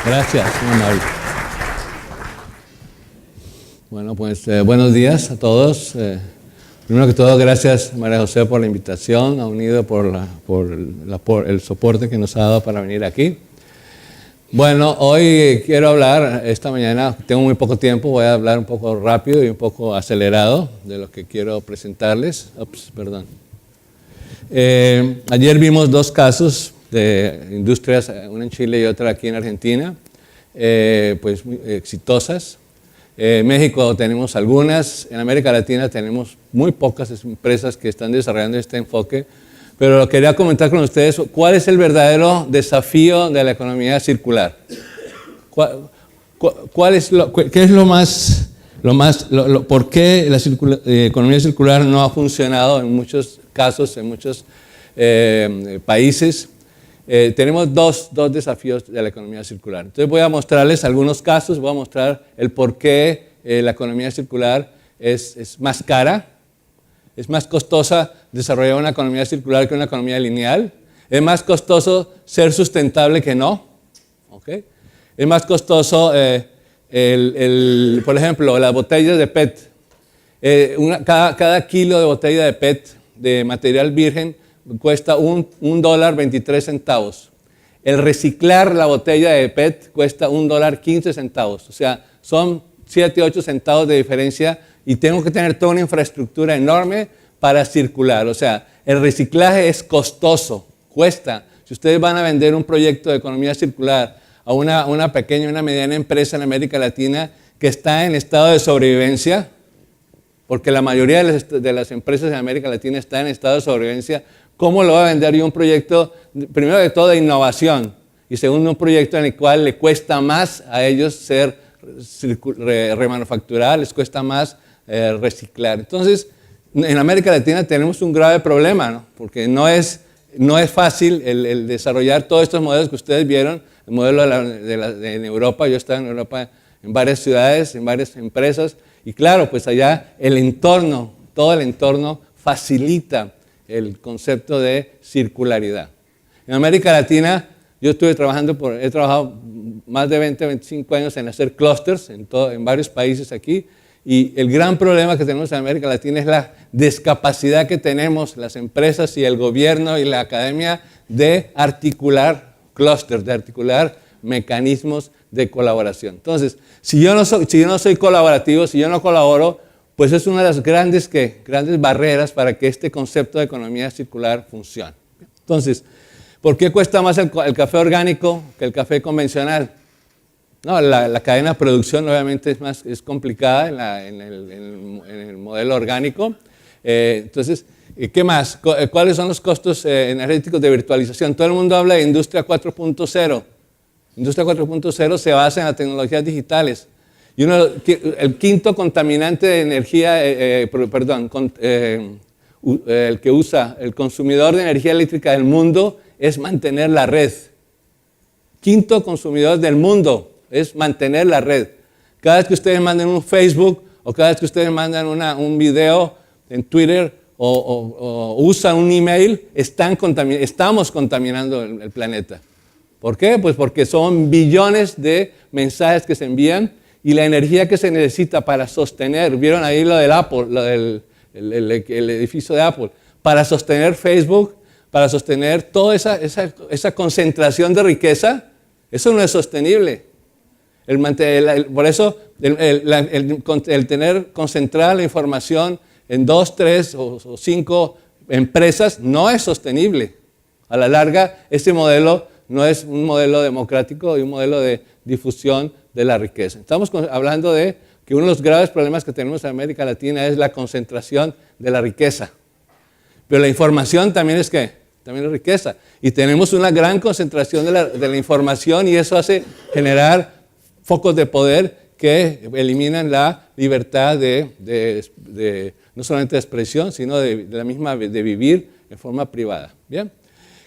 Gracias, muy amable. Bueno, pues buenos días a todos. Primero que todo, gracias María José por la invitación, a Unido por el soporte que nos ha dado para venir aquí. Bueno, hoy quiero hablar, esta mañana, tengo muy poco tiempo, voy a hablar un poco rápido y un poco acelerado de lo que quiero presentarles. Perdón. Ayer vimos dos casos de industrias, una en Chile y otra aquí en Argentina, pues muy exitosas. En México tenemos algunas, en América Latina tenemos muy pocas empresas que están desarrollando este enfoque, pero quería comentar con ustedes cuál es el verdadero desafío de la economía circular. ¿Qué es por qué la economía circular no ha funcionado en muchos casos, en muchos países? Tenemos dos desafíos de la economía circular. Entonces voy a mostrarles algunos casos, voy a mostrar el por qué la economía circular es más cara, es más costosa desarrollar una economía circular que una economía lineal, es más costoso ser sustentable que no, ¿okay? Es más costoso, por ejemplo, las botellas de PET. Cada kilo de botella de PET de material virgen cuesta $1.23. El reciclar la botella de PET cuesta $1.15. O sea, son 7, 8 centavos de diferencia y tengo que tener toda una infraestructura enorme para circular. O sea, el reciclaje es costoso, cuesta. Si ustedes van a vender un proyecto de economía circular a una pequeña, una mediana empresa en América Latina que está en estado de sobrevivencia, porque la mayoría de las empresas en América Latina están en estado de sobrevivencia, ¿cómo lo va a vender yo un proyecto, primero de todo, de innovación, y segundo, un proyecto en el cual le cuesta más a ellos remanufacturar, les cuesta más reciclar? Entonces, en América Latina tenemos un grave problema, ¿no? Porque no es fácil el desarrollar todos estos modelos que ustedes vieron, el modelo en Europa. Yo he estado en Europa en varias ciudades, en varias empresas, y claro, pues allá todo el entorno facilita el concepto de circularidad. En América Latina, yo he trabajado más de 20, 25 años en hacer clústeres en varios países aquí, y el gran problema que tenemos en América Latina es la discapacidad que tenemos las empresas y el gobierno y la academia de articular clústeres, de articular mecanismos de colaboración. Entonces, si yo no soy colaborativo, si yo no colaboro, pues es una de las grandes barreras para que este concepto de economía circular funcione. Entonces, ¿por qué cuesta más el café orgánico que el café convencional? No, la cadena de producción obviamente es complicada en el modelo orgánico. Entonces, ¿qué más? ¿Cuáles son los costos energéticos de virtualización? Todo el mundo habla de Industria 4.0. Industria 4.0 se basa en las tecnologías digitales. Y el quinto contaminante de energía, el que usa el consumidor de energía eléctrica del mundo es mantener la red. Quinto consumidor del mundo es mantener la red. Cada vez que ustedes mandan un Facebook o cada vez que ustedes mandan un video en Twitter o usan un email, estamos contaminando el planeta. ¿Por qué? Pues porque son billones de mensajes que se envían y la energía que se necesita para sostener, vieron ahí lo del Apple, el edificio de Apple, para sostener Facebook, para sostener toda esa concentración de riqueza, eso no es sostenible. Por eso el tener concentrada la información en 2, 3 o 5 empresas no es sostenible. A la larga, ese modelo no es un modelo democrático y un modelo de difusión de la riqueza. Estamos hablando de que uno de los graves problemas que tenemos en América Latina es la concentración de la riqueza. Pero la información también es ¿qué? También es riqueza. Y tenemos una gran concentración de la información y eso hace generar focos de poder que eliminan la libertad no solamente de expresión, sino de vivir en forma privada. ¿Bien?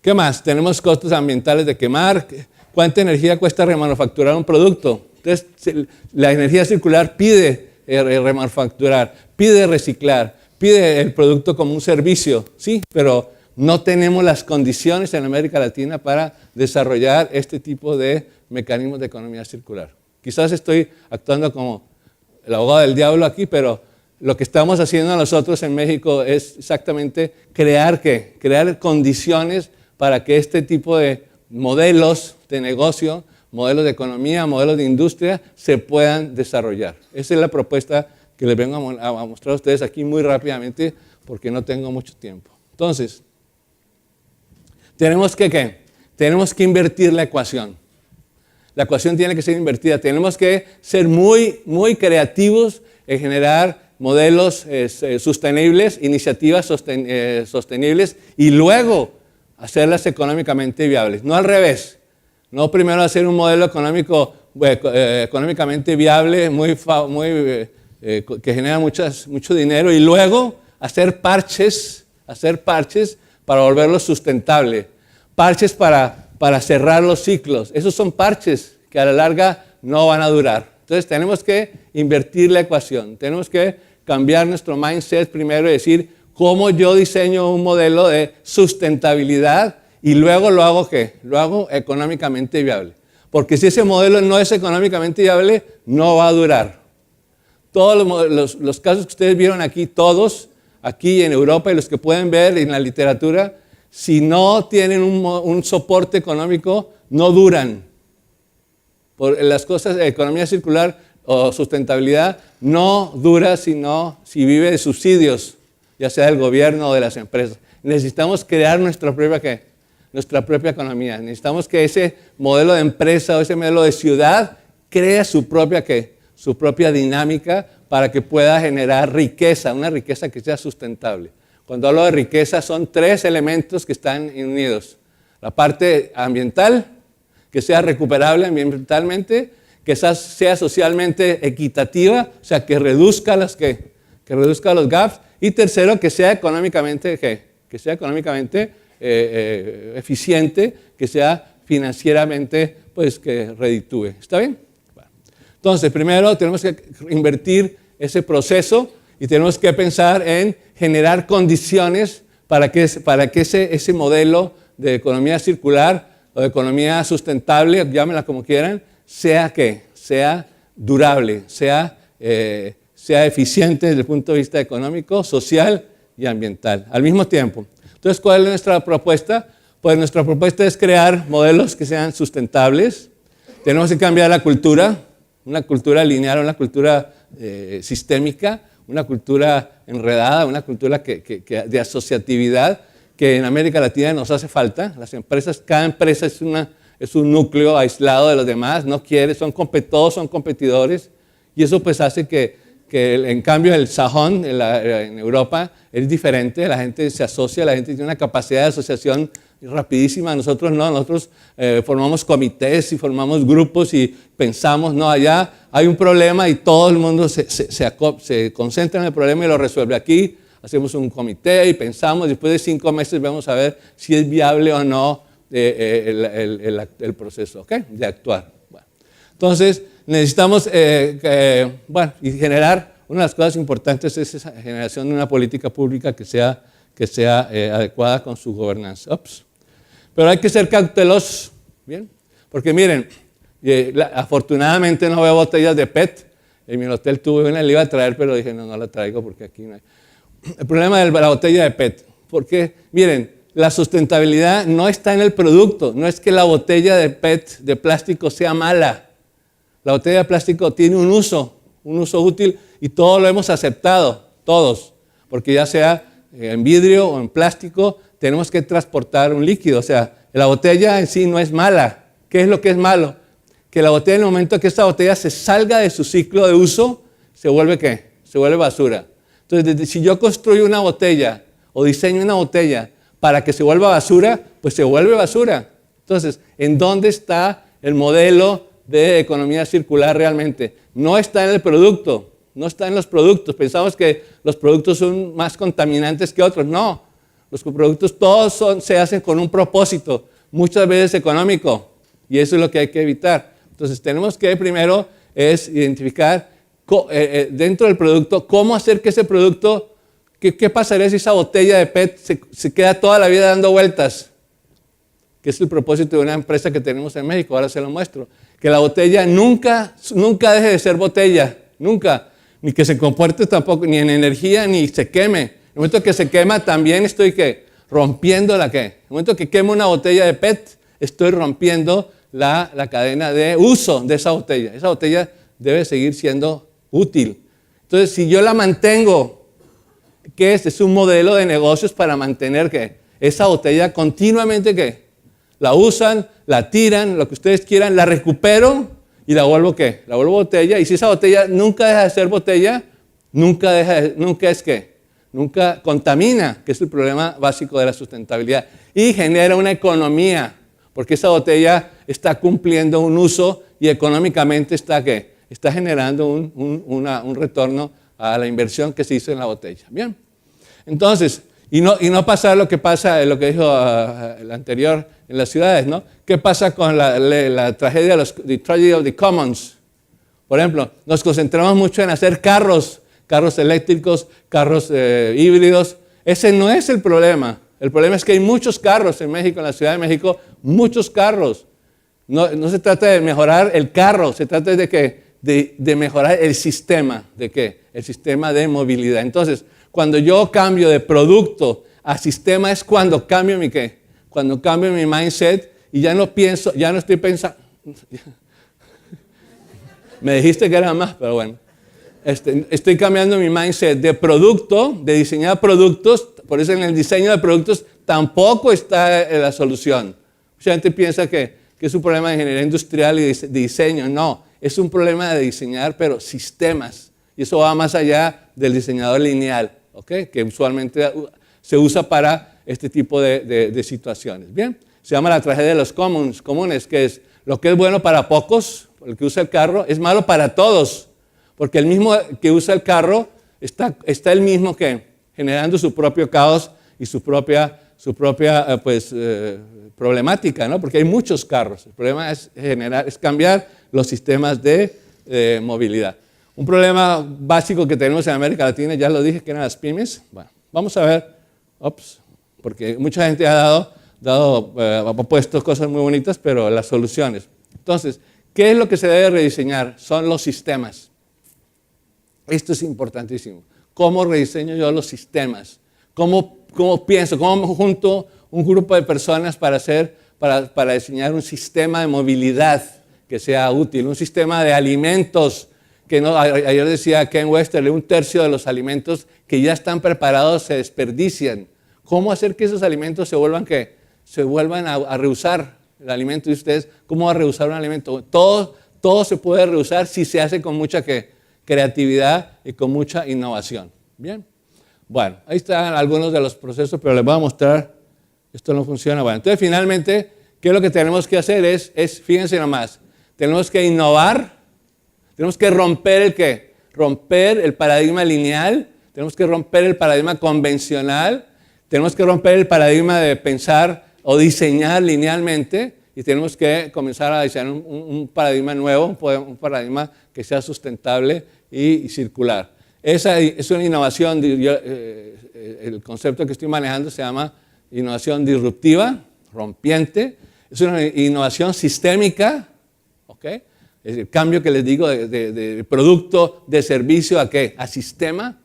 ¿Qué más? Tenemos costos ambientales de quemar. ¿Cuánta energía cuesta remanufacturar un producto? Entonces, la energía circular pide remanufacturar, pide reciclar, pide el producto como un servicio, sí, pero no tenemos las condiciones en América Latina para desarrollar este tipo de mecanismos de economía circular. Quizás estoy actuando como el abogado del diablo aquí, pero lo que estamos haciendo nosotros en México es exactamente crear condiciones para que este tipo de modelos de negocio, modelos de economía, modelos de industria se puedan desarrollar. Esa es la propuesta que les vengo a mostrar a ustedes aquí muy rápidamente porque no tengo mucho tiempo. Entonces, tenemos que invertir la ecuación. La ecuación tiene que ser invertida. Tenemos que ser muy, muy creativos en generar modelos sostenibles, iniciativas sostenibles y luego hacerlas económicamente viables. No al revés. No primero hacer un modelo económicamente viable, que genera mucho dinero y luego hacer parches para volverlo sustentable. Parches para cerrar los ciclos. Esos son parches que a la larga no van a durar. Entonces tenemos que invertir la ecuación. Tenemos que cambiar nuestro mindset primero y decir cómo yo diseño un modelo de sustentabilidad y luego lo hago económicamente viable. Porque si ese modelo no es económicamente viable, no va a durar. Todos los casos que ustedes vieron aquí, todos aquí en Europa y los que pueden ver en la literatura, si no tienen un soporte económico, no duran. Por las cosas de economía circular o sustentabilidad no dura si vive de subsidios, ya sea del gobierno o de las empresas. Necesitamos crear nuestra propia economía. Necesitamos que ese modelo de empresa o ese modelo de ciudad cree su propia dinámica para que pueda generar riqueza, una riqueza que sea sustentable. Cuando hablo de riqueza son 3 elementos que están unidos. La parte ambiental, que sea recuperable ambientalmente, que sea socialmente equitativa, o sea, que reduzca los gaps. Y tercero, que sea económicamente eficiente, que sea financieramente, que reditúe. ¿Está bien? Bueno. Entonces, primero tenemos que invertir ese proceso y tenemos que pensar en generar condiciones para que ese modelo de economía circular o de economía sustentable, llámenla como quieran, sea durable, sea eficiente desde el punto de vista económico, social y ambiental, al mismo tiempo. Entonces, ¿cuál es nuestra propuesta? Pues nuestra propuesta es crear modelos que sean sustentables. Tenemos que cambiar la cultura, una cultura lineal, una cultura sistémica, una cultura enredada, una cultura de asociatividad que en América Latina nos hace falta. Las empresas, cada empresa es un núcleo aislado de los demás, todos son competidores y eso pues hace que en cambio el sajón en Europa es diferente, la gente se asocia, la gente tiene una capacidad de asociación rapidísima, nosotros no, nosotros formamos comités y formamos grupos y pensamos, no, allá hay un problema y todo el mundo se concentra en el problema y lo resuelve. Aquí hacemos un comité y pensamos, después de 5 meses vamos a ver si es viable o no el proceso, ¿okay? De actuar. Bueno. Entonces, necesitamos y generar, una de las cosas importantes es esa generación de una política pública que sea adecuada con su gobernanza. Pero hay que ser cautelosos, ¿bien? Porque miren, afortunadamente no veo botellas de PET. En mi hotel tuve una, la iba a traer, pero dije, no la traigo porque aquí no hay. El problema de la botella de PET, porque miren, la sustentabilidad no está en el producto, no es que la botella de PET de plástico sea mala. La botella de plástico tiene un uso útil y todos lo hemos aceptado, todos, porque ya sea en vidrio o en plástico, tenemos que transportar un líquido. O sea, la botella en sí no es mala. ¿Qué es lo que es malo? Que la botella, en el momento que esta botella se salga de su ciclo de uso, ¿se vuelve qué? Se vuelve basura. Entonces, si yo construyo una botella o diseño una botella para que se vuelva basura, pues se vuelve basura. Entonces, ¿en dónde está el modelo de economía circular realmente? No está en el producto, no está en los productos. Pensamos que los productos son más contaminantes que otros. No, los productos todos se hacen con un propósito, muchas veces económico, y eso es lo que hay que evitar. Entonces, tenemos que primero identificar dentro del producto cómo hacer que ese producto, ¿qué pasaría si esa botella de PET se queda toda la vida dando vueltas? que es el propósito de una empresa que tenemos en México, ahora se lo muestro, que la botella nunca deje de ser botella, nunca, ni que se comporte tampoco, ni en energía, ni se queme. En el momento que se quema, también estoy rompiendo la que. En el momento que quemo una botella de PET, estoy rompiendo la cadena de uso de esa botella. Esa botella debe seguir siendo útil. Entonces, si yo la mantengo, ¿qué es? Es un modelo de negocios para mantener que esa botella continuamente ¿qué? La usan, la tiran, lo que ustedes quieran, la recupero y la vuelvo ¿qué? La vuelvo botella. Y si esa botella nunca deja de ser botella, nunca contamina, que es el problema básico de la sustentabilidad. Y genera una economía, porque esa botella está cumpliendo un uso y económicamente está ¿qué? Está generando un retorno a la inversión que se hizo en la botella. Bien, entonces, y no pasar lo que pasa, lo que dijo el anterior en las ciudades, ¿no? ¿Qué pasa con la tragedia, the tragedy of the commons? Por ejemplo, nos concentramos mucho en hacer carros eléctricos, carros híbridos. Ese no es el problema. El problema es que hay muchos carros en México, en la Ciudad de México, muchos carros. No se trata de mejorar el carro, se trata de mejorar el sistema. ¿De qué? El sistema de movilidad. Entonces, cuando yo cambio de producto a sistema es cuando cambio mi ¿qué? Cuando cambio mi mindset y ya no estoy pensando. Me dijiste que era más, pero bueno. Estoy cambiando mi mindset de producto, de diseñar productos. Por eso en el diseño de productos tampoco está la solución. Mucha gente piensa que es un problema de ingeniería industrial y de diseño. No, es un problema de diseñar, pero sistemas. Y eso va más allá del diseñador lineal, ¿okay? Que usualmente se usa para este tipo de situaciones. Bien, se llama la tragedia de los comunes, que es lo que es bueno para pocos, el que usa el carro, es malo para todos. Porque el mismo que usa el carro está el mismo que generando su propio caos y su propia problemática, ¿no? Porque hay muchos carros. El problema es cambiar los sistemas de movilidad. Un problema básico que tenemos en América Latina, ya lo dije, que eran las pymes. Bueno, vamos a ver, porque mucha gente ha puesto cosas muy bonitas, pero las soluciones. Entonces, ¿qué es lo que se debe rediseñar? Son los sistemas. Esto es importantísimo. ¿Cómo rediseño yo los sistemas? ¿Cómo pienso? ¿Cómo junto un grupo de personas para diseñar un sistema de movilidad que sea útil? Un sistema de alimentos, que no, ayer decía Ken Westerle, 1/3 de los alimentos que ya están preparados se desperdician. ¿Cómo hacer que esos alimentos se vuelvan a reusar el alimento de ustedes? ¿Cómo va a reusar un alimento? Todo se puede reusar si se hace con mucha creatividad y con mucha innovación. Bien, bueno, ahí están algunos de los procesos, pero les voy a mostrar, esto no funciona. Bueno, entonces finalmente, ¿qué es lo que tenemos que hacer? Fíjense nomás, tenemos que innovar, tenemos que romper el paradigma lineal, tenemos que romper el paradigma convencional, tenemos que romper el paradigma de pensar o diseñar linealmente y tenemos que comenzar a diseñar un paradigma nuevo, un paradigma que sea sustentable y circular. Esa es una innovación, el concepto que estoy manejando se llama innovación disruptiva, rompiente, es una innovación sistémica, ¿okay? Es el cambio que les digo de producto, de servicio a ¿qué? A sistema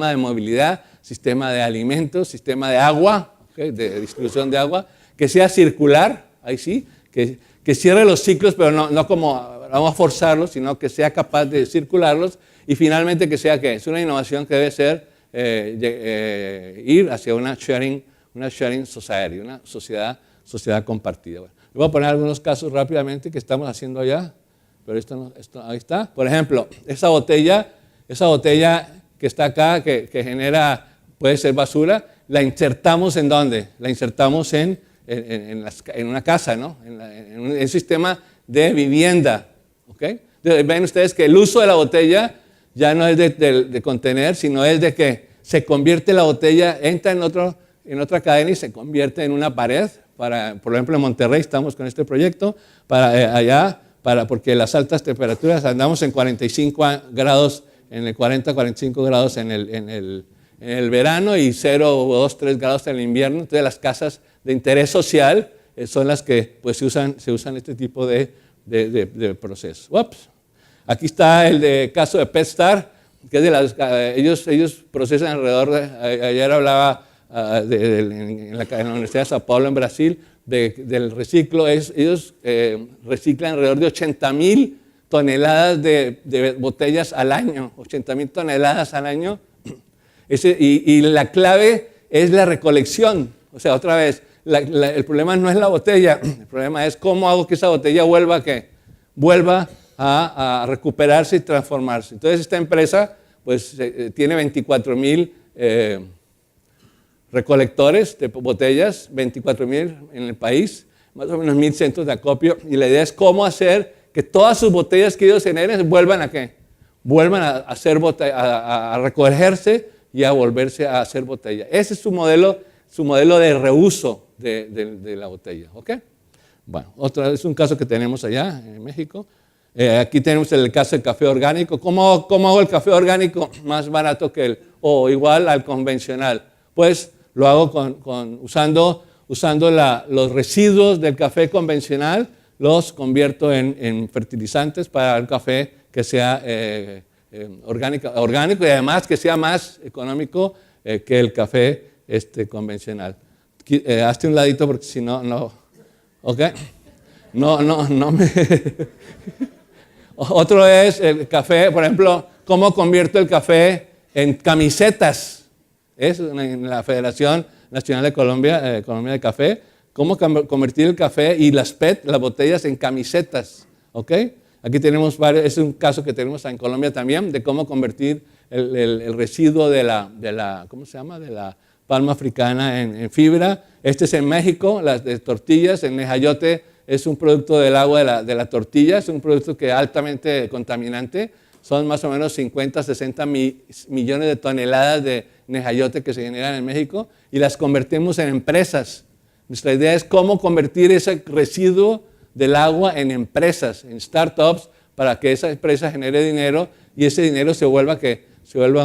de movilidad, sistema de alimentos, sistema de agua, ¿okay? De distribución de agua, que sea circular, ahí sí, que cierre los ciclos, pero no como vamos a forzarlos, sino que sea capaz de circularlos y finalmente que sea ¿qué? Es una innovación que debe ser ir hacia una sharing society, una sociedad compartida. Bueno, les voy a poner algunos casos rápidamente que estamos haciendo allá, pero ahí está. Por ejemplo, esa botella que está acá, que puede ser basura, la insertamos ¿en dónde? La insertamos en una casa, ¿no? En un sistema de vivienda, ¿ok? Ven ustedes que el uso de la botella ya no es de contener, sino es de que se convierte la botella, entra en otra cadena y se convierte en una pared. Por ejemplo, en Monterrey estamos con este proyecto, porque las altas temperaturas, andamos en 45 grados, en el 40-45 grados en el verano y 0 o 2, 3 grados en el invierno. Entonces las casas de interés social son las que pues, se usan este tipo de procesos. Ups. Aquí está el caso de PetStar, que es ellos procesan alrededor ayer hablaba en la Universidad de Sao Paulo en Brasil, del reciclo. Ellos reciclan alrededor de 80,000 toneladas de botellas al año, 80,000 toneladas al año. Y la clave es la recolección. O sea, otra vez, el problema no es la botella, el problema es cómo hago que esa botella vuelva a recuperarse y transformarse. Entonces, esta empresa pues, tiene 24,000 recolectores de botellas, 24,000 en el país, más o menos 1,000 centros de acopio, y la idea es cómo hacer que todas sus botellas que ellos generen vuelvan a ¿qué? Vuelvan a recogerse y a volverse a hacer botella. Ese es su modelo de reuso de la botella. ¿Ok? Bueno, es un caso que tenemos allá en México. Aquí tenemos el caso del café orgánico. ¿Cómo hago el café orgánico más barato que o igual al convencional? Pues lo hago usando los residuos del café convencional, los convierto en fertilizantes para el café que sea orgánico y además que sea más económico que el café convencional. Hazte un ladito porque si no, ¿ok? No me... Otro es el café, por ejemplo, cómo convierto el café en camisetas. Es en la Federación Nacional de Colombia, Colombia de Café, cómo convertir el café y las botellas en camisetas. ¿Ok? Aquí tenemos varios, es un caso que tenemos en Colombia también, de cómo convertir el residuo de la ¿cómo se llama? De la palma africana en fibra. Este es en México, las de tortillas, el nejayote es un producto del agua de la tortilla, es un producto que es altamente contaminante. Son más o menos 50, 60 millones de toneladas de nejayote que se generan en México y las convertimos en empresas. Nuestra idea es cómo convertir ese residuo del agua en empresas, en startups, para que esa empresa genere dinero y ese dinero se vuelva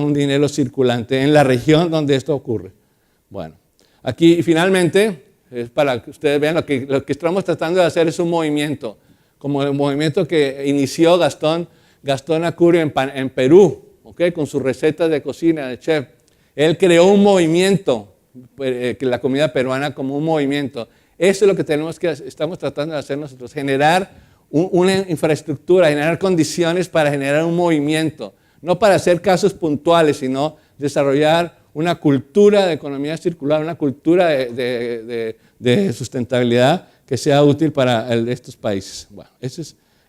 un dinero circulante en la región donde esto ocurre. Bueno, aquí finalmente, es para que ustedes vean lo que estamos tratando de hacer es un movimiento, como el movimiento que inició Gastón Acurio en Perú, ¿okay? Con sus recetas de cocina, de chef. Él creó un movimiento, que la comida peruana como un movimiento. Eso es lo que estamos tratando de hacer nosotros, generar una infraestructura, generar condiciones para generar un movimiento, no para hacer casos puntuales, sino desarrollar una cultura de economía circular, una cultura de sustentabilidad que sea útil para estos países. Bueno, ese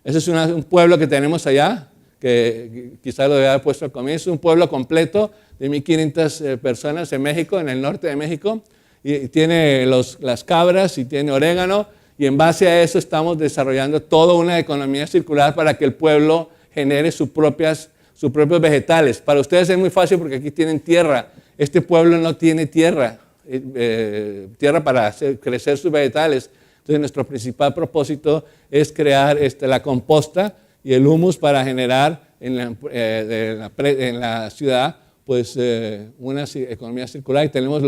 es un pueblo que tenemos allá, que quizás lo había puesto al comienzo, un pueblo completo de 1,500 personas en México, en el norte de México, y tiene las cabras y tiene orégano, y en base a eso estamos desarrollando toda una economía circular para que el pueblo genere sus propios vegetales. Para ustedes es muy fácil porque aquí tienen tierra. Este pueblo no tiene tierra para hacer crecer sus vegetales. Entonces nuestro principal propósito es crear la composta y el humus para generar en la ciudad pues una economía circular. Y tenemos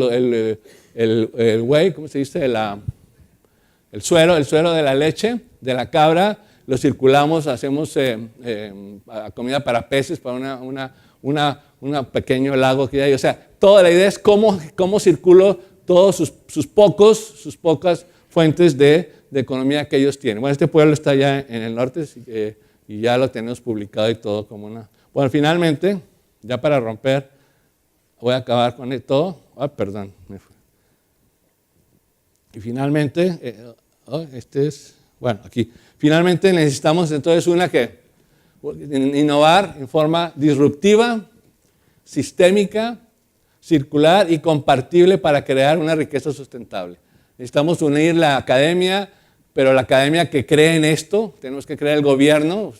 el whey, ¿cómo se dice? El suero de la leche de la cabra, lo circulamos, hacemos comida para peces, para un pequeño lago que hay. O sea, toda la idea es cómo circulo todos sus pocas fuentes de economía que ellos tienen. Bueno, este pueblo está allá en el norte y ya lo tenemos publicado y todo como una... Bueno, finalmente, ya para romper, voy a acabar con todo. Perdón, me fui. Y finalmente, aquí. Finalmente necesitamos entonces innovar en forma disruptiva, sistémica, circular y compartible para crear una riqueza sustentable. Necesitamos unir la academia, pero la academia que cree en esto, tenemos que crear el gobierno,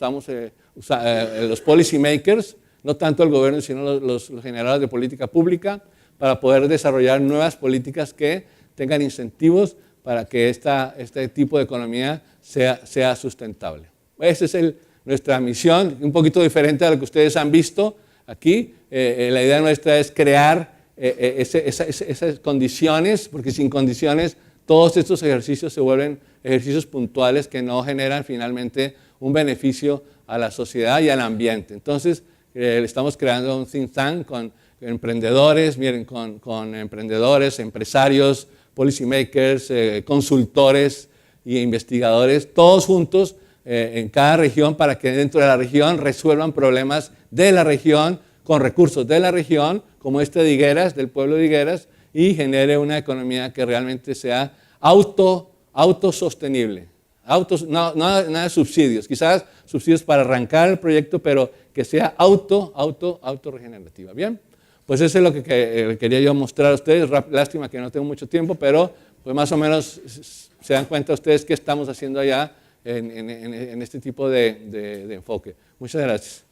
los policy makers, no tanto el gobierno, sino los generadores de política pública, para poder desarrollar nuevas políticas que tengan incentivos para que este tipo de economía sea sustentable. Esa es nuestra misión, un poquito diferente a lo que ustedes han visto aquí. La idea nuestra es crear esas condiciones, porque sin condiciones todos estos ejercicios se vuelven ejercicios puntuales que no generan finalmente un beneficio a la sociedad y al ambiente. Entonces, estamos creando un think tank con emprendedores, miren, con emprendedores, empresarios, policy makers, consultores e investigadores, todos juntos en cada región para que dentro de la región resuelvan problemas de la región con recursos de la región, como este de Higueras, del pueblo de Higueras, y genere una economía que realmente sea autosostenible. Nada de subsidios, quizás subsidios para arrancar el proyecto, pero que sea autorregenerativa. Bien, pues eso es lo que quería yo mostrar a ustedes. Lástima que no tengo mucho tiempo, pero pues más o menos se dan cuenta ustedes qué estamos haciendo allá en este tipo de enfoque. Muchas gracias.